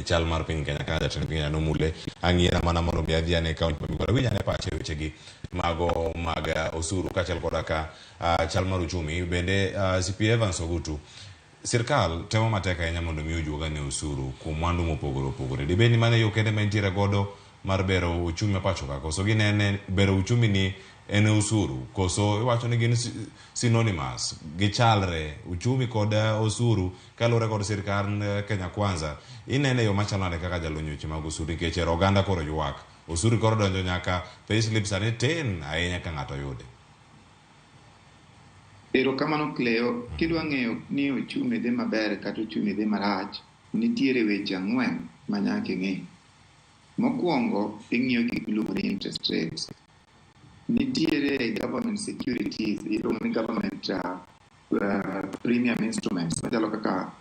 chal mar piny Kenya ka jatend piny no mule ang'ira mana mondo mi adhi ane kaunti ma Migori winya ne pache wechegi mago mag osuru kachal koda ka chal mar uchumi bende CP Evans Ogutu sirkal temo matek ahinya mondo mi ojuoga ne osuru kuom mwandu mopogore opogore dibeni mane yo kende ma intiere godo mar bero uchumi pacho ka koso ginene bero uchumi ni en osuru koso iwacho ni gin synonymous gichalre uchumi kod osuru kalure kod sirkal Kenya Kwanza inene yo machalo nade kaka jalonyo weche mag osuru nikech oganda koro ywak osuru koro donjo nyaka payslips ane tin ahinya ka ng'ato yude. Erokamano Cleo, kidwa ng'eyo ni uchumi dhi maber kata uchumi dhi marach, nitiere weche ang'wen ma nyaka ing'e. Mokwongo ing'iyo gik miluongo ni interest rates. Nitiere government securities, iluongo ni government premium instruments, machalo kaka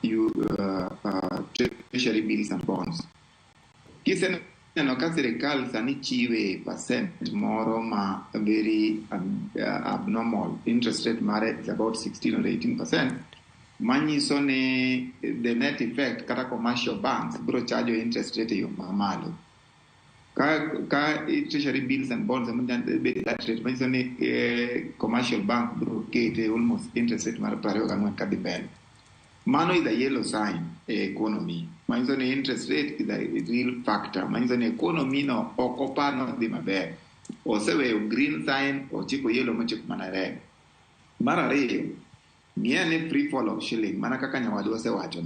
treasury bills and bonds. Kiseneno ka sirikal sani chiwe percent moro ma very abnormal, interest rate mare is about 16 or 18%, manyiso ni the net effect kata commercial banks bro charge interest rate yo mamalo. Ka treasury bills and bonds that rate manyiso ni commercial bank bro kete almost interest rate mara 24 kadhi mbele. Mano is a yellow sign economy. Manyiso ni interest rate is a real factor. Manyiso ni economy no okopa no dhi maber. Oseweyo green sign ochiko yellow mochiko mana red. Mara ariyo, ng'e ni free fall of shilling mana kaka nyawadwa osewacho.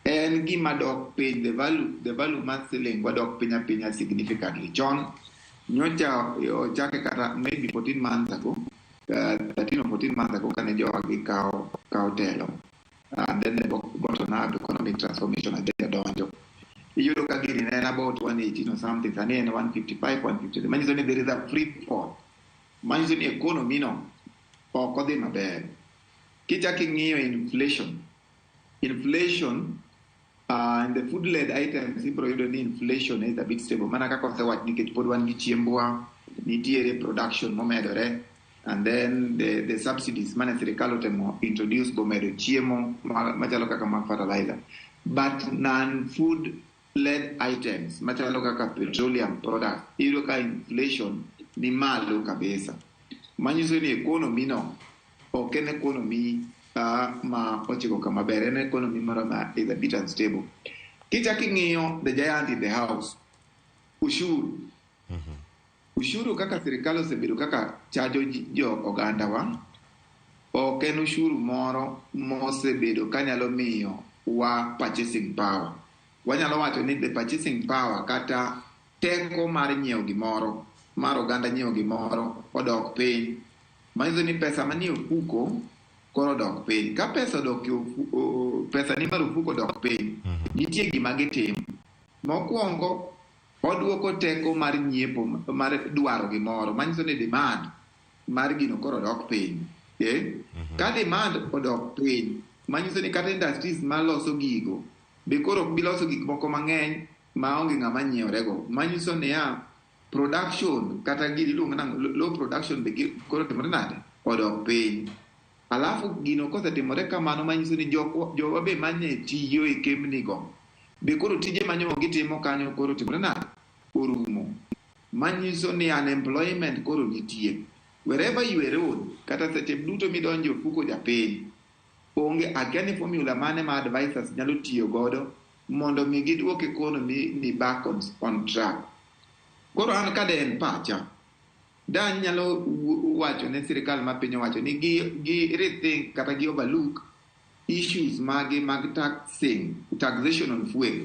En gima dok piny the value mar shilling wadok pinya significantly. Chon nyocha ochake kata maybe 14 months ago, 13 or 14 months ago kane jowa gi kao telo. And then the bottom up economic transformation as they donjo. You look at it about 118 or something, and then 155, 150. Manjiso ni there is a free fall. Manjiso ni economy no oko dhi maber. Kichaki ng'iyo inflation. Inflation in the food-led items, ibroyudo ni inflation is a bit stable. Mana kaka osewach nikech pod wan gi chiembwa, nitiere production momedore. And then the subsidies, mana sirikal otemo introduce bomedo chiemo machalo kaka mag fertilizer. But non-food-led items, machalo kaka petroleum products, iyudo ka inflation ni malo kabisa. Manyiso ni economy no, ok en economy ma ochiko kama ber, en economy mara ma is a bit unstable. Kichaki ng'iyo the giant in the house, ushuru. Ushuru kaka sirikal osebedo kaka chajo jo oganda wa, ok en ushuru moro mosebedo kanyalo miyo wa purchasing power. Wanyalo wacho ni the purchasing power kata teko mar nyiewo gimoro, mar oganda nyiewo gimoro odok piny. Manyiso ni pesa manie ofuko koro dok piny. Ka pesa pesa ni mar ofuko dok piny, nitie gima gitimo. Mokwongo oduoko teko mar nyiepo mar dwaro gimoro, manyiso ni demand mar gino koro dok piny. Ka demand odok piny, manyiso ni kata industries maloso gigo be koro biloso gik moko mang'eny maonge ng'ama nyieworego. Manyiso ni production kata gini iluongo ni low production be koro timore nade odok piny. Alafu gino kosetimore kamano manyiso ni jowa be manye tiyo e kembnigo be koro tije manyo gitimo kanyo koro timore nade orumo. Manyiso ni unemployment koro nitie. Wherever you are on, kata seche duto midonjo fuko japiny, onge agani formula mane ma advisors nyalo tiyo godo mondo mi giduok economy ni back on track. Koro an kada en pacha, dan nyalo wacho ne sirikal ma piny wacho ni gi rethink kata gi overlook issues mag taxation on fuel.